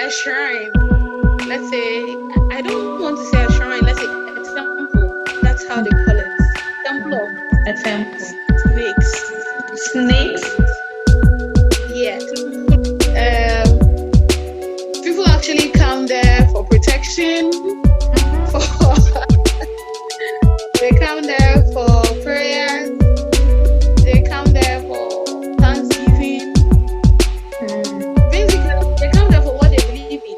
a shrine. Let's say, I don't want to say a shrine, let's say a temple. That's how they call it. Temple of A temple. snakes. Snakes? Yes. People actually come there for protection. They come there for prayers. They come there for Thanksgiving. Basically, they come there for what they believe in.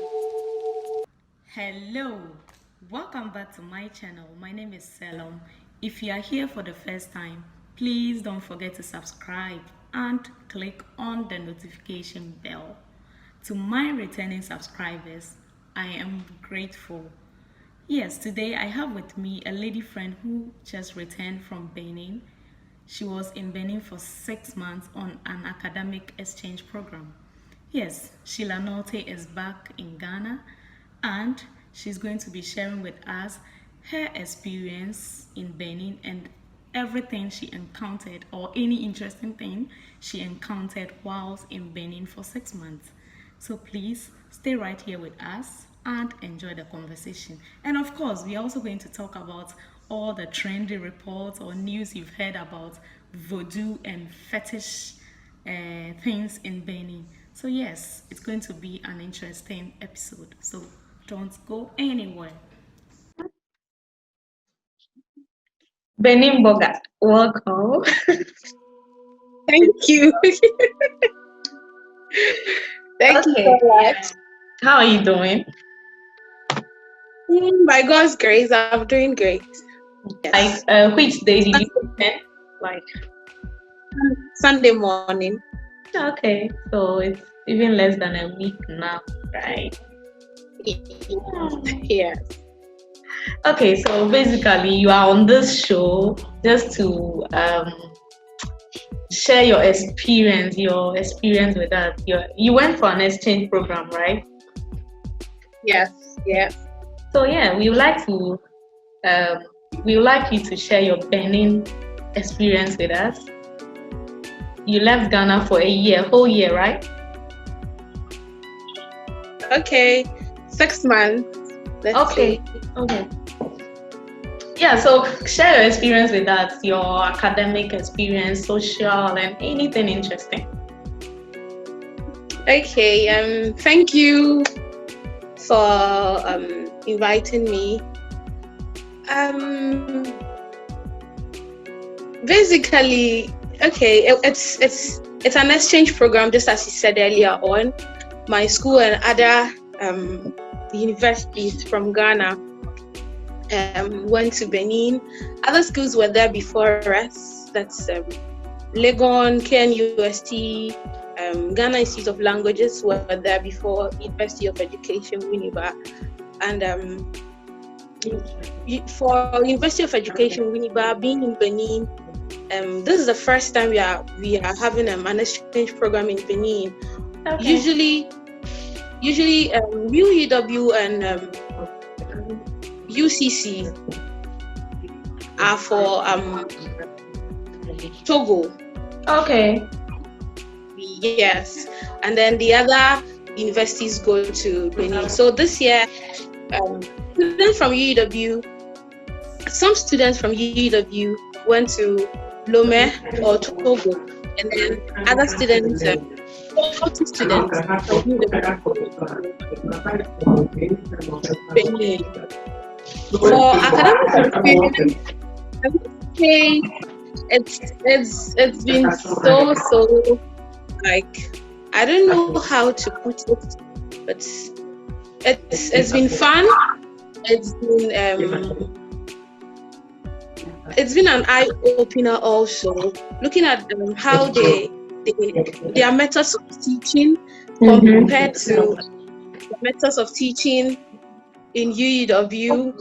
Hello, welcome back to my channel. My name is Selorm. If you are here for the first time, please don't forget to subscribe and click on the notification bell. To my returning subscribers, I am grateful. Yes, today I have with me a lady friend who just returned from Benin. She was in Benin for 6 months on an academic exchange program. Yes, Sheila Nortey is back in Ghana and she's going to be sharing with us her experience in Benin and everything she encountered or any interesting thing she encountered whilst in Benin for 6 months. So please stay right here with us and enjoy the conversation. And of course, we're also going to talk about all the trendy reports or news you've heard about voodoo and fetish things in Benin. So yes, it's going to be an interesting episode. So don't go anywhere. Benin Boga, welcome. Thank you. Thank you so much. How are you doing? By God's grace, I'm doing great. Yes. Which day did you attend? Like Sunday morning. Okay, so it's even less than a week now, right? Yes. Okay, so basically you are on this show just to share your experience with us. You went for an exchange program, right? Yes. So yeah, we would like you to share your Benin experience with us. You left Ghana for a whole year, right? Okay, 6 months. Okay. Yeah, so share your experience with us, your academic experience, social, and anything interesting. Okay, thank you for inviting me. Basically, okay, it's an exchange program, just as you said earlier on. My school and other universities from Ghana went to Benin. Other schools were there before us. That's Legon, KNUST, Ghana Institute of Languages were there before University of Education, Winneba. And for University of Education, Winneba, being in Benin, this is the first time we are having an exchange program in Benin. Okay. Usually UEW and UCC are for Togo. Okay. Yes, and then the other universities go to Benin. So this year, students from UEW, some students from UEW went to Lomé or Togo, and then other students, 40 students from Benin. For academic experience, I would say it's been so like, I don't know how to put it, but it's been fun. It's been an eye opener also, looking at how their methods of teaching compared to the methods of teaching in UEW,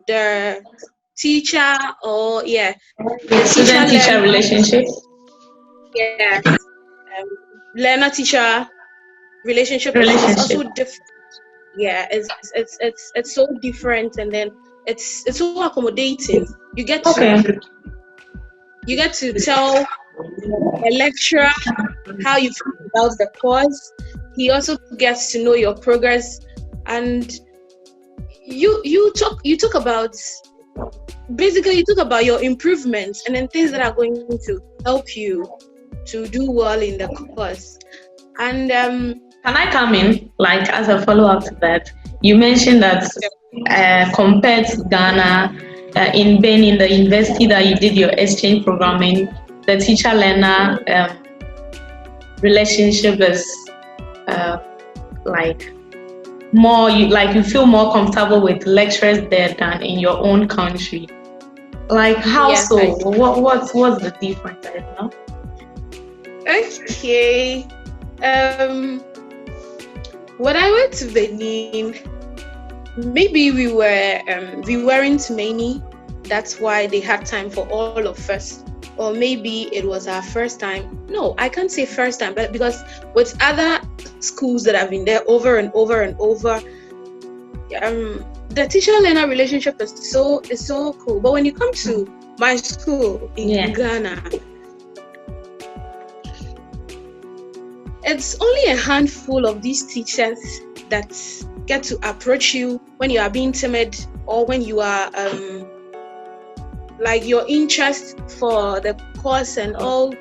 the teacher or the student-teacher relationship. Yeah, learner-teacher relationship is also different. Yeah, it's so different, and then it's so accommodating. You get to tell a lecturer how you feel about the course. he also gets to know your progress, and you talk about, basically you talk about your improvements and then things that are going to help you to do well in the course. And can I come in, like, as a follow-up to that? You mentioned that compared to Ghana, in Benin, the university that you did your exchange program in, the teacher-learner relationship is like more, you feel more comfortable with lecturers there than in your own country. Like, how Yes, so? What's the difference? I don't know. Okay. When I went to Benin, maybe we weren't many. That's why they had time for all of us. Or maybe it was our first time. No, I can't say first time, but because with other schools that have been there over and over and over, the teacher-learner relationship is so cool. But when you come to my school in Ghana, it's only a handful of these teachers that get to approach you when you are being timid, or when you are like your interest for the course and all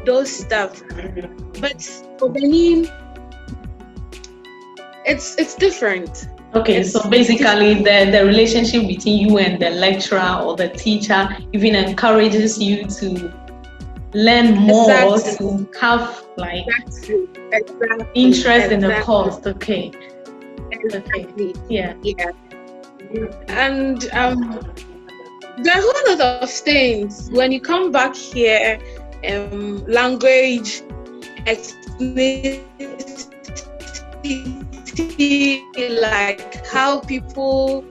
those stuff. But for Benin, it's different. Okay, so basically the relationship between you and the lecturer or the teacher even encourages you to learn more, to have like interest in the course. Okay. Exactly. Yeah. And there are a whole lot of things when you come back here, language, ethnicity, like how people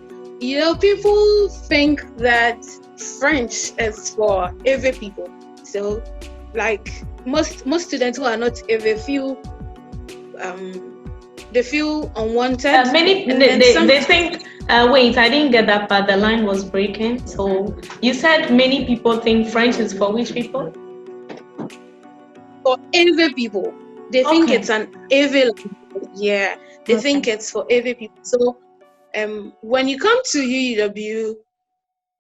think that French is for every people. So, like most students who are not every few, they feel unwanted. They think. Wait, I didn't get that part. The line was breaking. So you said many people think French is for which people? For every people. They think it's an every language. Yeah, they think it's for every people. So, when you come to UW,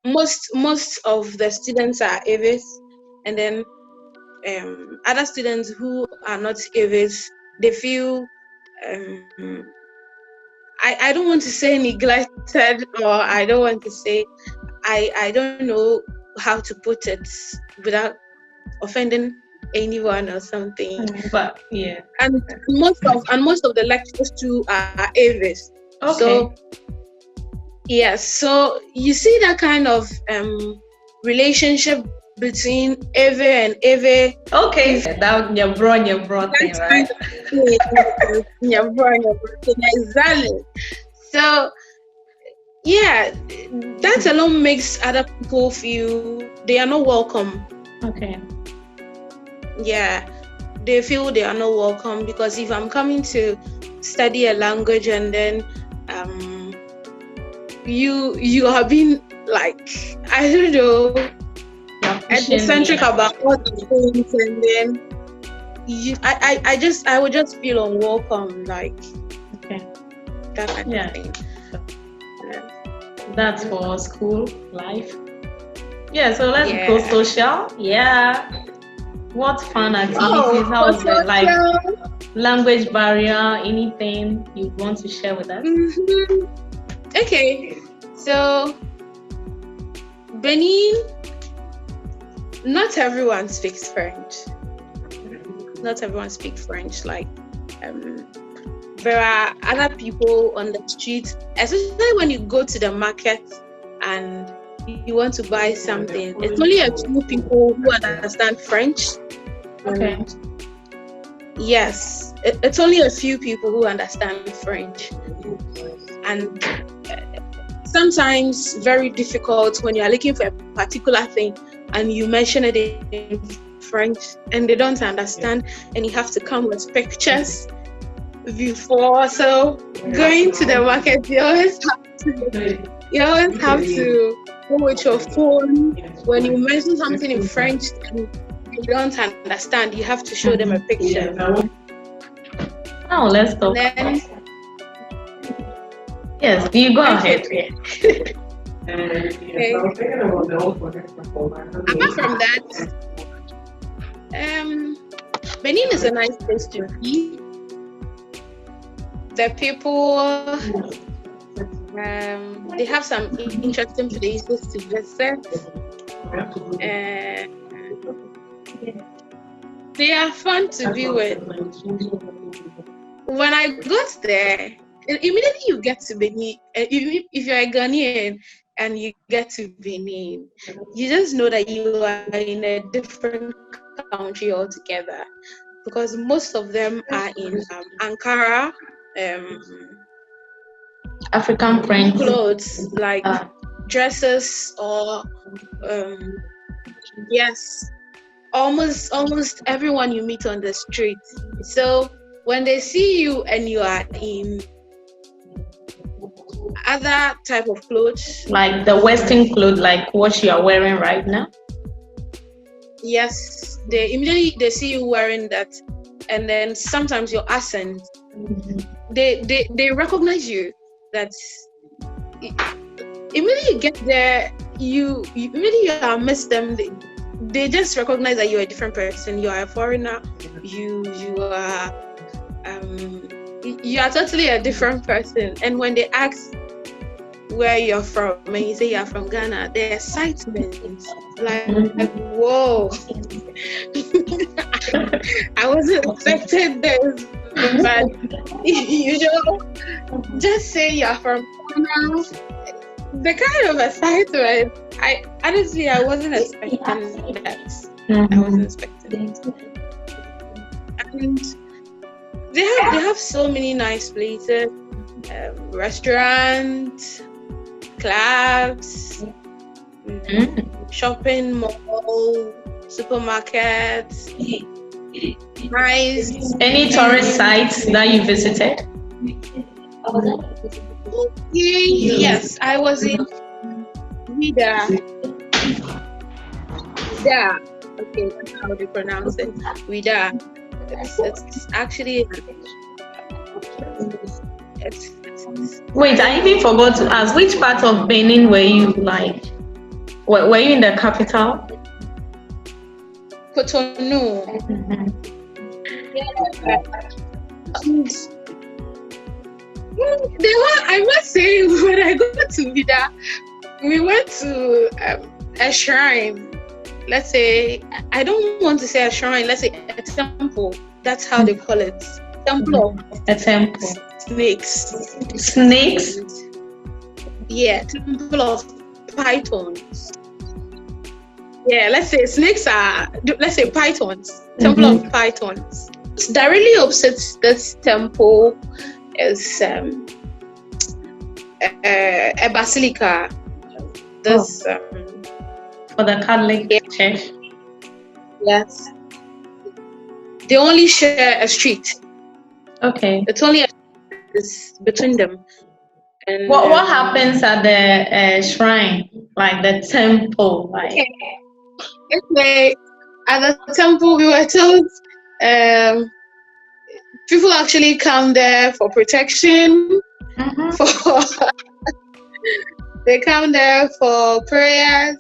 most of the students are Avis, and then other students who are not Avis, they feel I don't want to say neglected, or I don't want to say I don't know how to put it without offending anyone or something. But yeah. And most of the lecturers too are Avis. Okay. So yes, so you see that kind of relationship between Eve and Eve. Okay, that your bro thing, right? Exactly. So yeah, that alone makes other people feel they are not welcome. Okay. Yeah, they feel they are not welcome, because if I'm coming to study a language and then you have been like, I don't know, eccentric about all the things, and then I would just feel unwelcome, like that kind of thing. That's for school life. Yeah, so let's go social. Yeah. What fun activities? How was it? Like language barrier, anything you want to share with us? Mm-hmm. Okay, so Benin, not everyone speaks French. Not everyone speaks French. Like, there are other people on the street, especially when you go to the market and you want to buy something. It's only a few people who understand French. Okay. Yes, it's only a few people who understand French, and sometimes very difficult when you are looking for a particular thing and you mention it in French and they don't understand, and you have to come with pictures before. So going to the market, you always have to go with your phone. When you mention something in French and you don't understand, you have to show them a picture. Now let's talk. Then, yes, you go ahead. okay. Apart from that, Benin is a nice place to be. The people, they have some interesting places to visit. They are fun to be with. When I got there, immediately you get to Benin. If you're a Ghanaian and you get to Benin, you just know that you are in a different country altogether, because most of them are in Ankara, African print clothes like dresses or yes, almost everyone you meet on the street. So when they see you and you are in other type of clothes, like the Western clothes, like what you are wearing right now. Yes, they immediately see you wearing that, and then sometimes your accent, they recognize you. That immediately you get there, you immediately you miss them. They just recognize that you're a different person. You are a foreigner. You are totally a different person. And when they ask where you're from and you say you're from Ghana, the excitement, like whoa. I wasn't expecting this, but just say you're from Ghana. The kind of excitement, I wasn't expecting that. I wasn't expecting it. And they have so many nice places, restaurants, clubs, shopping mall, supermarkets, nice. Any tourist sites that you visited? Yes, I was in Vida. Vida. Okay, that's how they pronounce it. Vida. It's actually. Wait, I even forgot to ask, which part of Benin were you like? Were you in the capital? Cotonou. Yeah. I must say, when I got to Vida, we went to a shrine. Let's say, I don't want to say a shrine, let's say a temple. That's how they call it. Temple. A temple. Snakes. Snakes? Yeah, temple of pythons. Yeah, let's say snakes let's say pythons. Temple of pythons. Directly opposite this temple is a basilica. This for the Catholic Church. Yes. They only share a street. Okay. It's only it's between them. And what happens at the shrine, like the temple? Like okay. At the temple, we were told people actually come there for protection. They come there for prayers.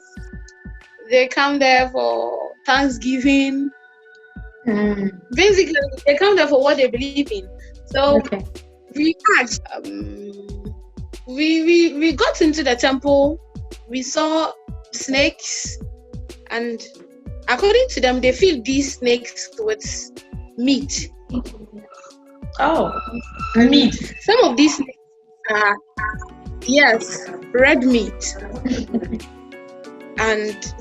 They come there for Thanksgiving. Basically, they come there for what they believe in. So we asked, we got into the temple. We saw snakes, and according to them, they feed these snakes with meat. Oh, meat. Some of these snakes are, yes, red meat. And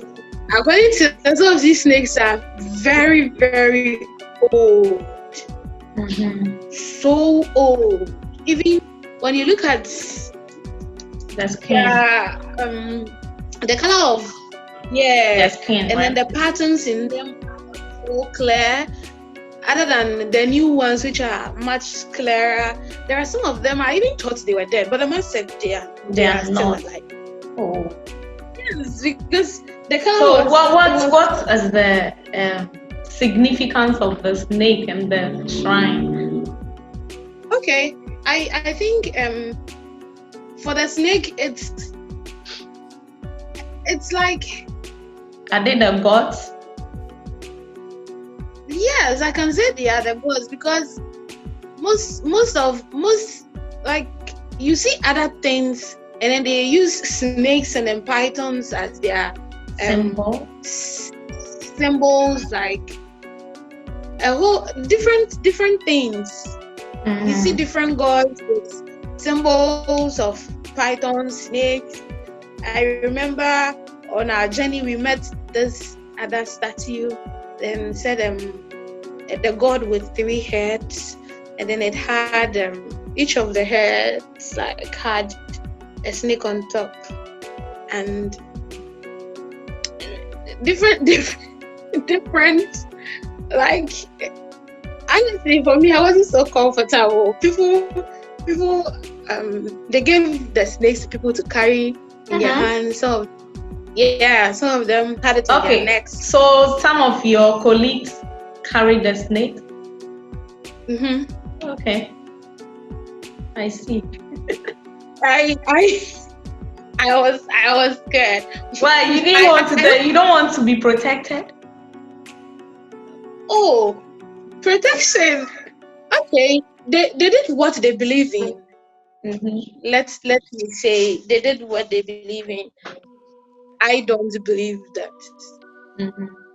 according to some of these snakes are very, very old. So old. Even when you look at the skin, the color of the skin, and then the patterns in them are so clear. Other than the new ones, which are much clearer, there are some of them I even thought they were dead, but the man said they are still alive. Oh, yes, because the color. So what is the significance of the snake and the shrine? Okay. I think for the snake, it's like, are they the gods? Yes, I can say they are the gods, because most like, you see other things and then they use snakes and then pythons as their symbols, like a whole different things. You see different gods with symbols of pythons, snakes. I remember on our journey we met this other statue, and said the god with 3 heads, and then it had each of the heads like had a snake on top, and different like, honestly, for me, I wasn't so comfortable. People they gave the snakes to people to carry in their hands. So some of them had it in their necks. So some of your colleagues carried the snake? Okay, I see. I was scared. Why? You didn't want to? You don't want to be protected? Oh, protection. Okay, they did what they believe in. Let me say they did what they believe in. I don't believe that.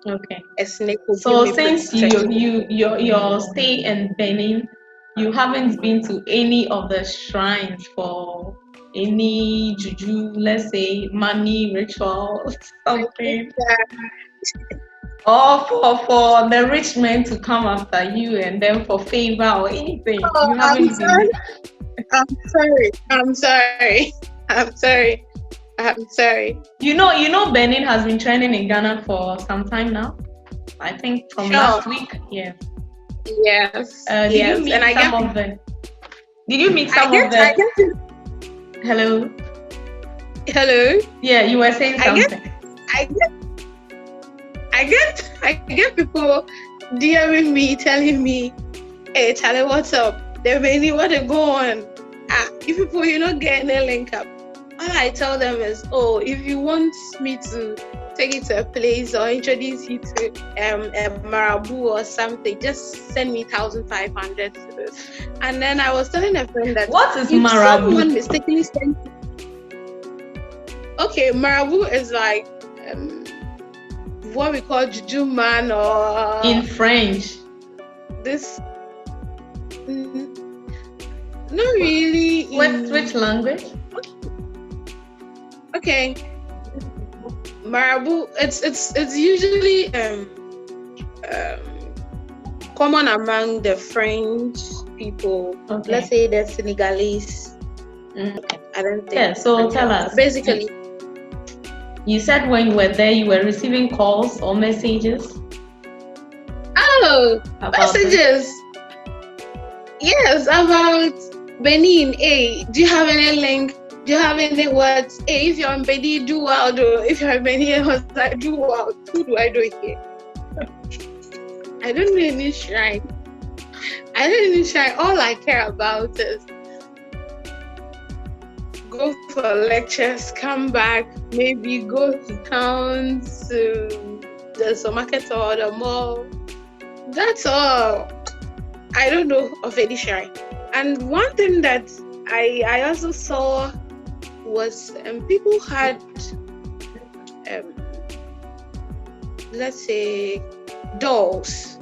Okay. A snake will so give me since your stay in Benin, you haven't been to any of the shrines for any juju, let's say money ritual, something, or for the rich men to come after you and then for favor or anything? Oh, you haven't been. I'm sorry. You know Benin has been trending in Ghana for some time now. I think from last week. Yeah. Yes. Did you meet some of them? Did you meet some of them? Hello. Yeah, you were saying something. I get people DMing me, telling me, "Hey, Charlie, what's up? They really want to go on. You people, getting a link up." All I tell them is, "Oh, if you want me to take you to a place or introduce you to a marabu or something, just send me 1,500 to this." And then I was telling a friend that, what is if marabu? someone mistakenly sent you... Okay, marabu is like what we call juju man, or in French. This not really. Which language? Okay. Marabu, it's usually common among the French people. Okay. Let's say the Senegalese. Okay. I don't think. Yeah, so tell us. Basically, you said when you were there, you were receiving calls or messages. Oh, messages. Yes, about Benin. Hey, do you have any link? Do you have any words? Hey, if you're in Benin, do wild. If you're in Benin, I was like, do wild. Who do I do here? I don't know any shrine. All I care about is go for lectures, come back, maybe go to town, to the supermarket or the mall. That's all. I don't know of any shrine. And one thing that I also saw was people had let's say dolls,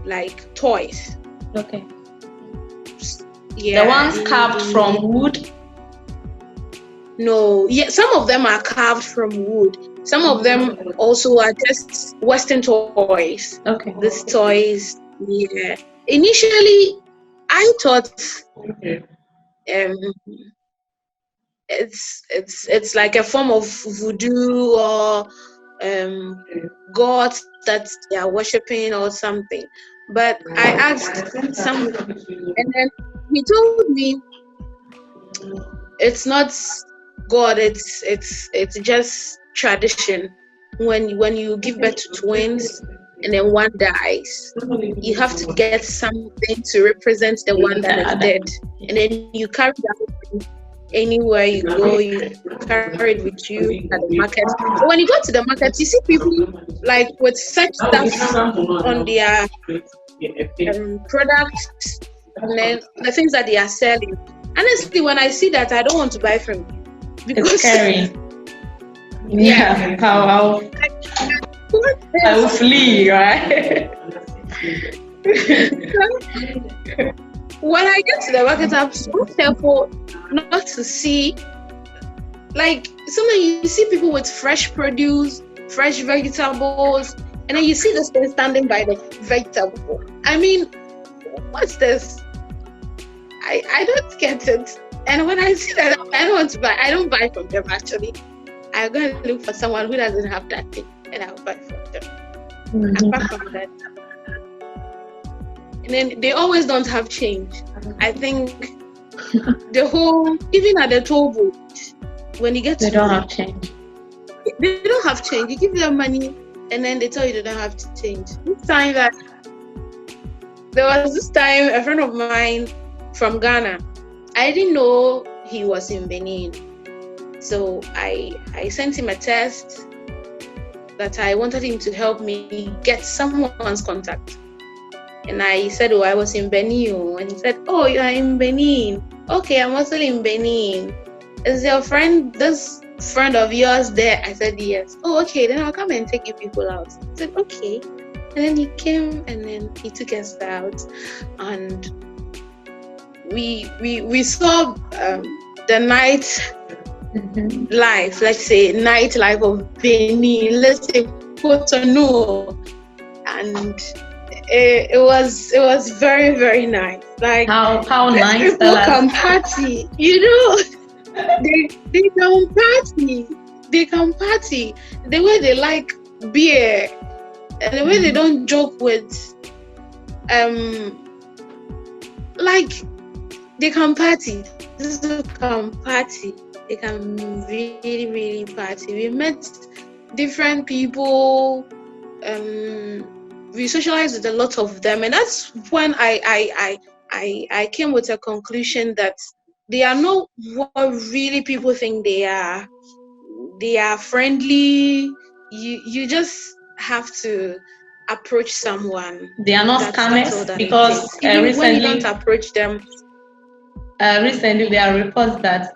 like toys. Okay. Yeah. The ones carved from wood? No. Yeah, some of them are carved from wood. Some of them also are just Western toys. Okay. These toys, yeah. Initially, I thought it's like a form of voodoo or gods that they are worshiping or something. But I asked someone, and then he told me it's not God. It's just tradition. When you give birth to twins, and then one dies, you have to get something to represent the one that is dead, and then you carry that anywhere you go. You carry it with you at the market. So when you go to the market, you see people like with such stuff on their products, and then the things that they are selling. Honestly, when I see that, I don't want to buy from you because it's scary. Yeah, how I will flee, right? When I get to the market, I'm so careful not to see, like, sometimes you see people with fresh produce, fresh vegetables, and then you see this thing standing by the vegetable. I mean, what's this? I don't get it. And when I see that, I don't want to buy. I don't buy from them, actually. I'm going to look for someone who doesn't have that thing, and I'll buy from them. Apart from that. And then they always don't have change. I think the whole, even at the toll booth, when you get they don't have change. They don't have change. You give them money, and then they tell you they don't have to change. There was this time a friend of mine from Ghana, I didn't know he was in Benin. So I sent him a text that I wanted him to help me get someone's contact. And I said, I was in Benin. And he said, you are in Benin. Okay, I'm also in Benin. Is your friend, this friend of yours there? I said, yes. Okay, then I'll come and take you people out. I said, okay. And then he came, and then he took us out. And we saw the night life, let's say night life of Benin, let's say Cotonou, and it was very, very nice. Like how nice people can party, they can party the way they like beer, and the way they don't joke with like they can party. They can really, really party. We met different people. We socialized with a lot of them, and that's when I came with a conclusion that they are not what really people think they are. They are friendly. You just have to approach someone. They are not scammers, because recently, when you don't approach them. Recently, there are reports that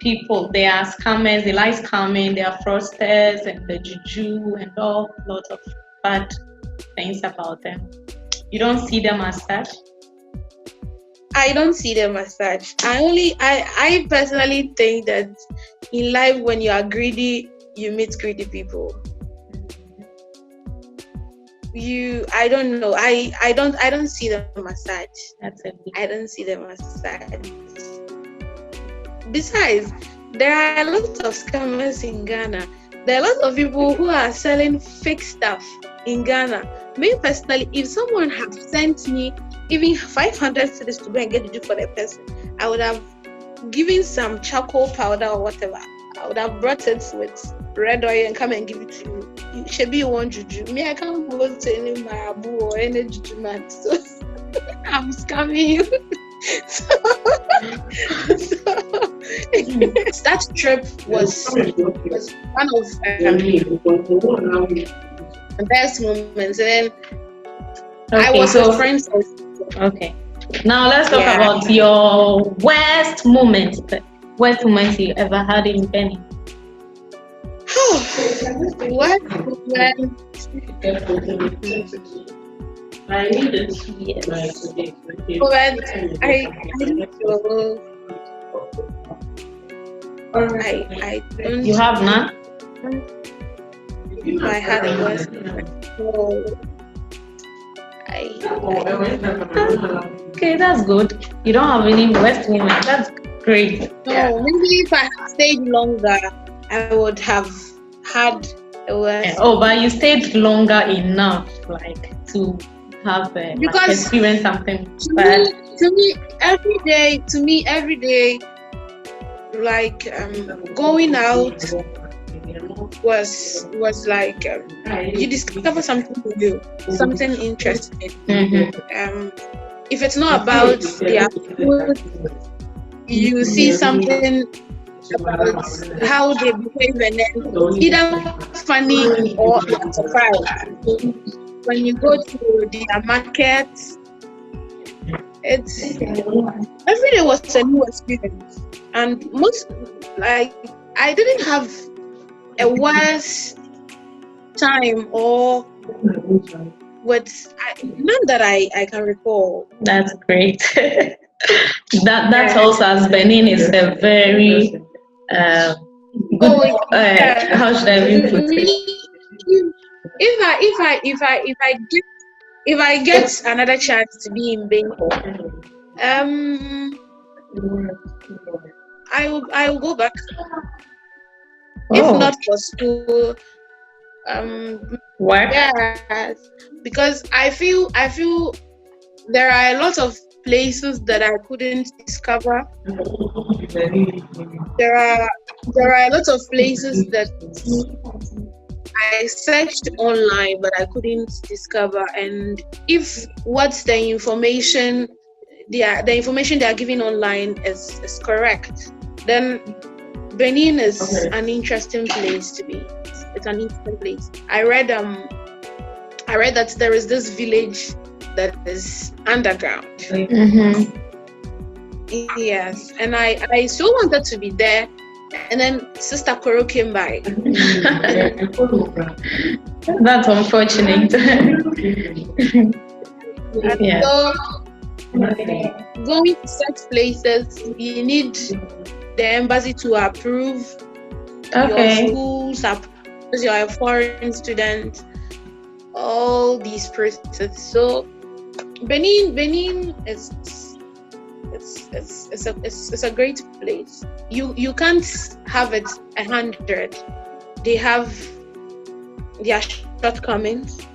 people, they are scammers, they like scamming, they are fraudsters and the juju and all lots of bad things about them. You don't see them as such? I don't see them as such. I personally think that in life, when you are greedy, you meet greedy people. I don't know. I don't see them as such. That's it. I don't see them as such. Besides, there are a lot of scammers in Ghana. There are a lot of people who are selling fake stuff in Ghana. Me personally, if someone had sent me even 500 cedis to go and get juju for the person, I would have given some charcoal powder or whatever. I would have brought it with red oil and come and give it to you. You should be one juju. Me, I can't go to any marabu or any juju man. So I'm scamming you. That trip was one of the best moments. And then I was with friends. Okay. Now let's talk about your worst moments. Worst moments you ever had in Benin. What moment? I need it. Yes. I don't. You have none? I had a worst. Okay, that's good. You don't have any worst moment. That's great. No, maybe if I had stayed longer, I would have had a worst. But you stayed longer enough, like to have experience something bad. To me, every day, like going out was like you discover something new, something interesting. If it's not about their food, you see something about how they behave, and then either funny or surprised. When you go to their markets, every day was a new experience, and I didn't have a worse time or none that I can recall. That's great. that tells us Benin is a very good. How should I even put it? If I get another chance to be in Benin, I will go back. If not for school, work. Yes, because I feel there are a lot of places that I couldn't discover. There are a lot of places that I searched online but I couldn't discover. And if what's the information they are giving online is correct, then Benin is an interesting place to be. It's an interesting place. I read that there is this village that is underground. Yes, and I so wanted to be there, and then Sister Koro came by. That's unfortunate. Yeah. So going to such places, you need the embassy to approve your schools, because you're a foreign student, all these processes. So Benin is a great place. You can't have it 100. They have their shortcomings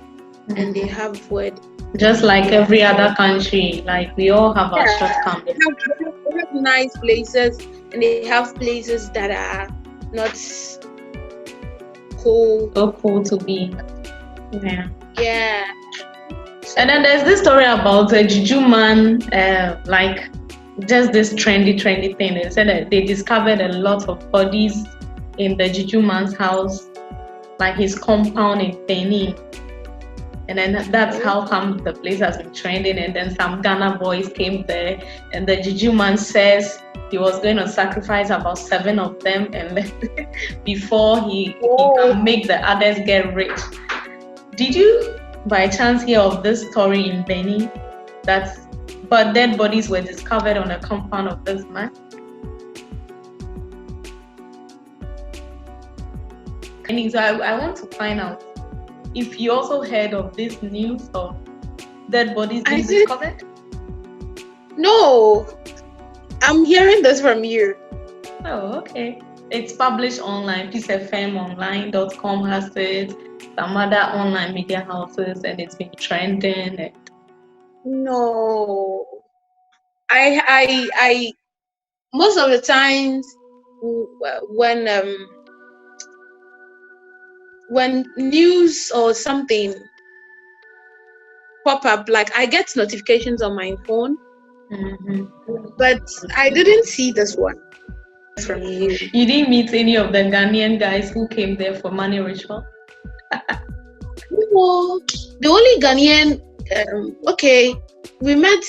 and they have what. Just like every other country, like we all have our shortcomings. They have nice places, and they have places that are not cool. So cool to be. Yeah. And then there's this story about a Juju man, like just this trendy thing. They said that they discovered a lot of bodies in the Juju man's house, like his compound in Benin. And then that's how come the place has been trending. And then some Ghana boys came there, and the Juju man says he was going to sacrifice about 7 of them, and then before he can make the others get rich. Did you by chance hear of this story in Benin but dead bodies were discovered on the compound of this man? So I want to find out if you also heard of this news of dead bodies being discovered. No, I'm hearing this from you. Oh, okay. It's published online. peacefmonline.com has it. Some other online media houses, and it's been trending. No, I most of the times when news or something pop up, like I get notifications on my phone, but I didn't see this one from you. You didn't meet any of the Ghanaian guys who came there for money ritual? No, the only Ghanaian, we met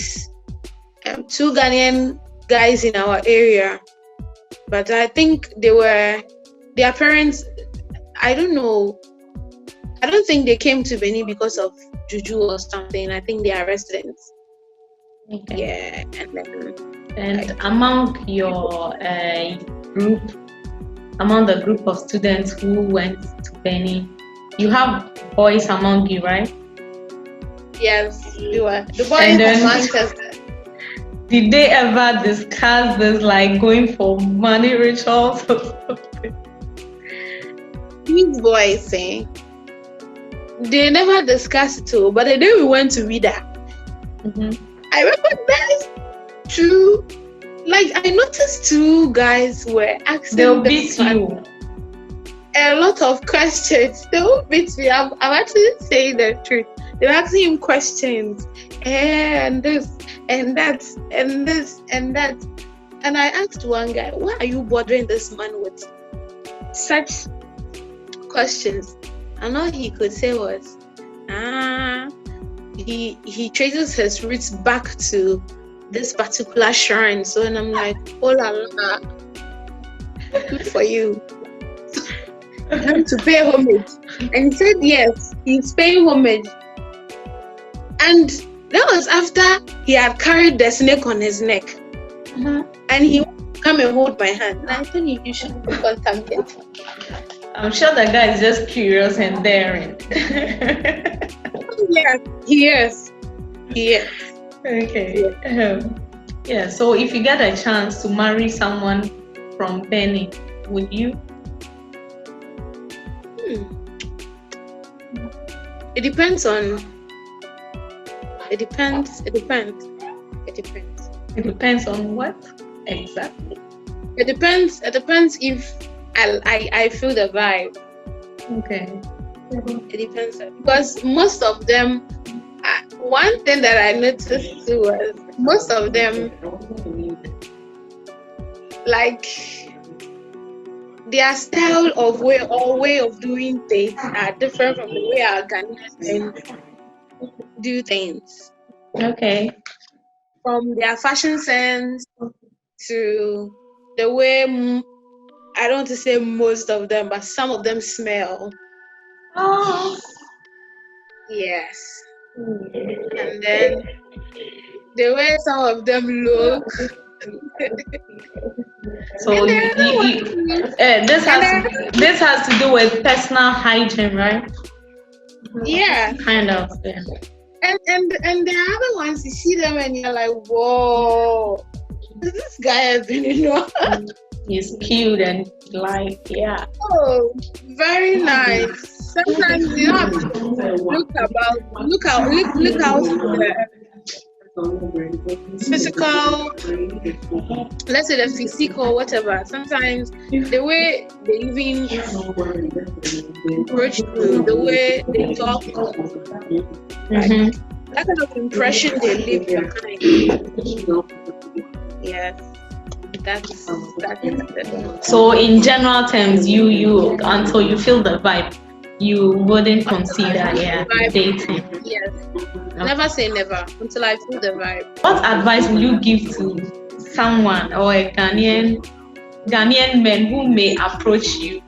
2 Ghanaian guys in our area, but I think their parents, I don't know, I don't think they came to Benin because of Juju or something. I think they are residents. Okay. Yeah. And among your group, among the group of students who went to Benin, you have boys among you, right? Yes, you are. The boys from Manchester. Did they ever discuss this, like going for money rituals or something? These boys say they never discussed it too, but the day we went to Vida, I recognized 2. Like I noticed 2 guys were asking. They'll beat you. a lot of questions. They won't beat me. I'm actually saying the truth. They're asking him questions. And this, and that, and this, and that. And I asked one guy, why are you bothering this man with such questions? And all he could say was, he traces his roots back to this particular shrine. So, and I'm like, oh la la, good for you. To pay homage. And he said yes, he's paying homage. And that was after he had carried the snake on his neck. Uh-huh. And he would come and hold my hand. And I told you should contact him. I'm sure that guy is just curious and daring. Yes, he is. Okay. Yeah, so if you get a chance to marry someone from Benin, would you? It depends. It depends on what exactly? It depends if I feel the vibe. Okay. It depends, because most of them, one thing that I noticed too was most of them, like, their style of way of doing things are different from the way our Ghanaians do things. Okay. From their fashion sense to the way, I don't want to say most of them, but some of them smell. Oh. Yes. And then the way some of them look. So this has to do with personal hygiene, right? Yeah. Kind of. Yeah. And the other ones, you see them and you're like, whoa, this guy has been, He's cute and like, yeah. Oh, very nice. Sometimes you have to look out the physical, let's say the physique or whatever. Sometimes the way they even approach you, the way they talk, that kind of impression they leave behind. Yes. That's it. So in general terms, you until you feel the vibe, you wouldn't consider dating. Yes. Never say never until I feel the vibe. What advice will you give to someone or a Ghanaian men who may approach you?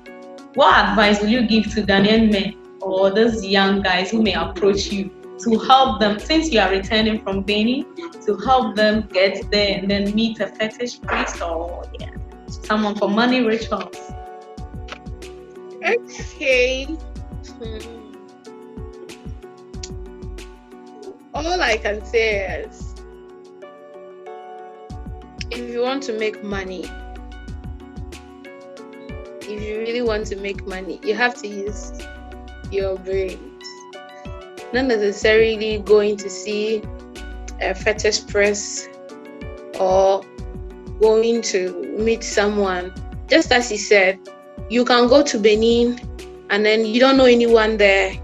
What advice will you give to Ghanaian men or those young guys who may approach you to help them, since you are returning from Benin, to help them get there and then meet a fetish priest or someone for money rituals? Okay. All I can say is, if you want to make money, if you really want to make money, you have to use your brains. Not necessarily going to see a fetish priest or going to meet someone. Just as he said, you can go to Benin and then you don't know anyone there.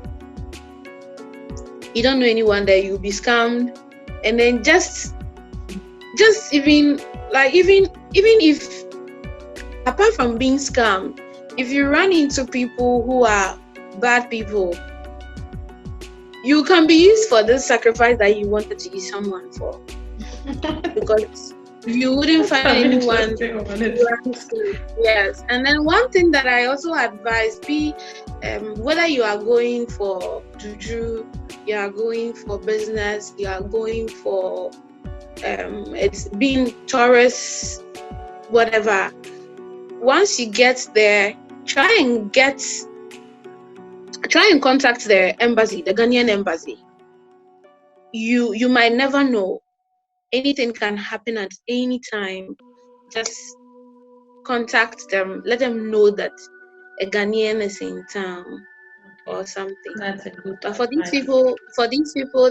You'll be scammed. And then just even if, apart from being scammed, if you run into people who are bad people, you can be used for this sacrifice that you wanted to use someone for. Because you wouldn't find anyone. Yes. And then one thing that I also advise, whether you are going for juju, you are going for business, you are going for it's being tourist, whatever. Once you get there, try and contact the embassy, the Ghanaian embassy. You might never know. Anything can happen at any time. Just contact them. Let them know that a Ghanaian is in town or something. That's a good. But for these people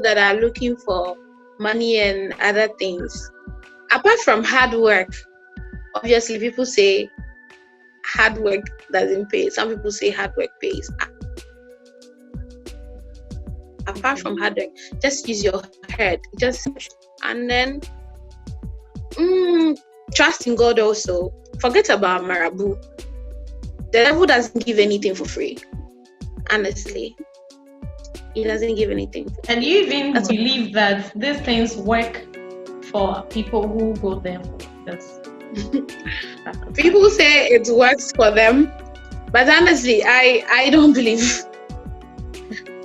that are looking for money and other things, apart from hard work, obviously people say hard work doesn't pay. Some people say hard work pays. Apart from hard work, just use your head, and then trust in God also. Forget about Marabu. The devil doesn't give anything for free. Honestly, he doesn't give anything. And you even believe that these things work for people who go there for this? People say it works for them, but honestly, I don't believe.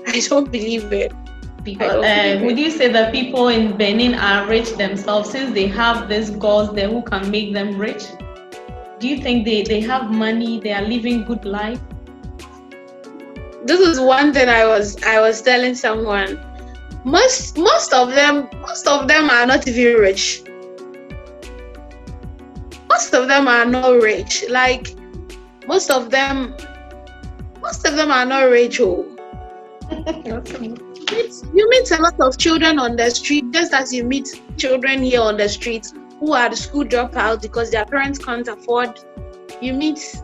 I don't believe it. Would you say that people in Benin are rich themselves since they have these gods there who can make them rich? Do you think they have money, they are living good life? This is one thing I was telling someone. Most of them are not even rich. Most of them are not rich. Like most of them are not rich. Oh. You meet a lot of children on the street, just as you meet children here on the street who are the school dropouts because their parents can't afford. You meet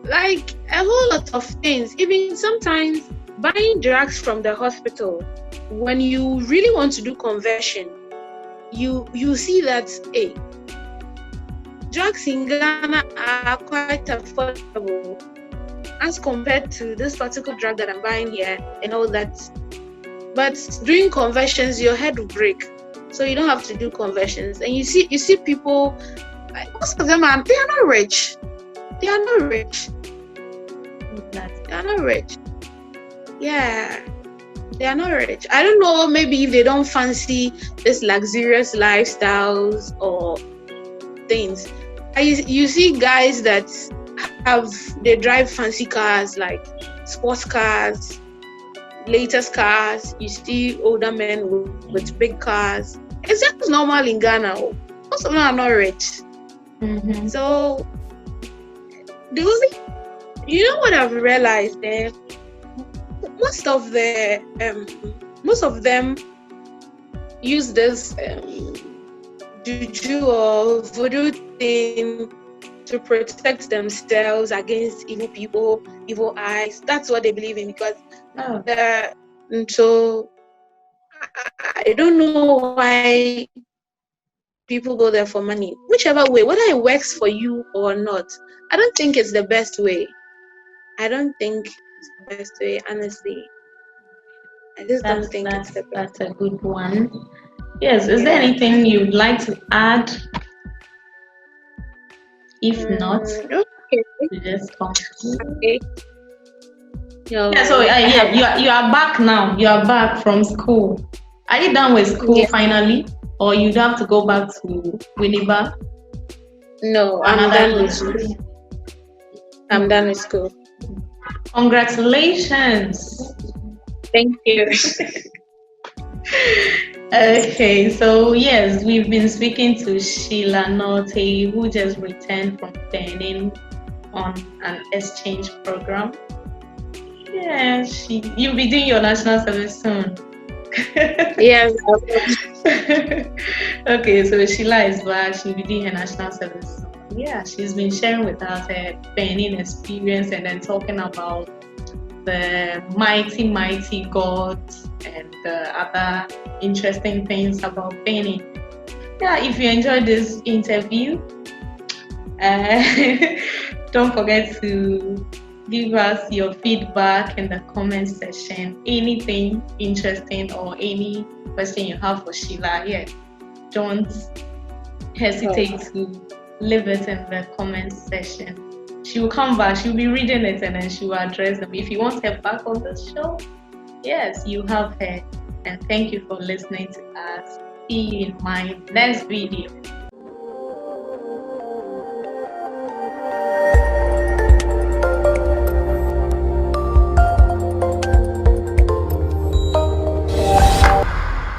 like a whole lot of things. Even sometimes buying drugs from the hospital. When you really want to do conversion, you see that drugs in Ghana are quite affordable as compared to this particular drug that I'm buying here and all that. But doing conversions, your head will break, so you don't have to do conversions. And you see people, like, most of them they are not rich. They are not rich. They are not rich. Yeah, they are not rich. I don't know. Maybe if they don't fancy this luxurious lifestyles or things. You see guys that they drive fancy cars, like sports cars, latest cars. You see older men with big cars. It's just normal in Ghana. Most of them are not rich. Mm-hmm. So you know what I've realized there? Most of them use this juju or voodoo thing to protect themselves against evil people, evil eyes. That's what they believe in, because so I don't know why people go there for money. Whichever way, whether it works for you or not, I don't think it's the best way. I don't think it's the best way, honestly. I just don't think it's the best. That's a good one. Yes, is there anything you'd like to add? If not, okay. You just come. Okay. Yeah, so you are back now. You are back from school. Are you done with school finally, or you'd have to go back to Winneba? No, I'm done with school. I'm done with school. Congratulations. Thank you. Okay, so yes, we've been speaking to Sheila Nortey, who just returned from Benin on an exchange program. Yeah, you'll be doing your national service soon. Yes. Okay, so Sheila is back. She'll be doing her national service soon. Yeah, she's been sharing with us her Benin experience and then talking about the mighty gods and the other interesting things about Benin. Yeah, if you enjoyed this interview, don't forget to give us your feedback in the comment section. Anything interesting or any question you have for Sheila, don't hesitate to leave it in the comment section. She will come back, she'll be reading it, and then she will address them. If you want her back on the show, yes, you have her. And thank you for listening to us. See you in my next video.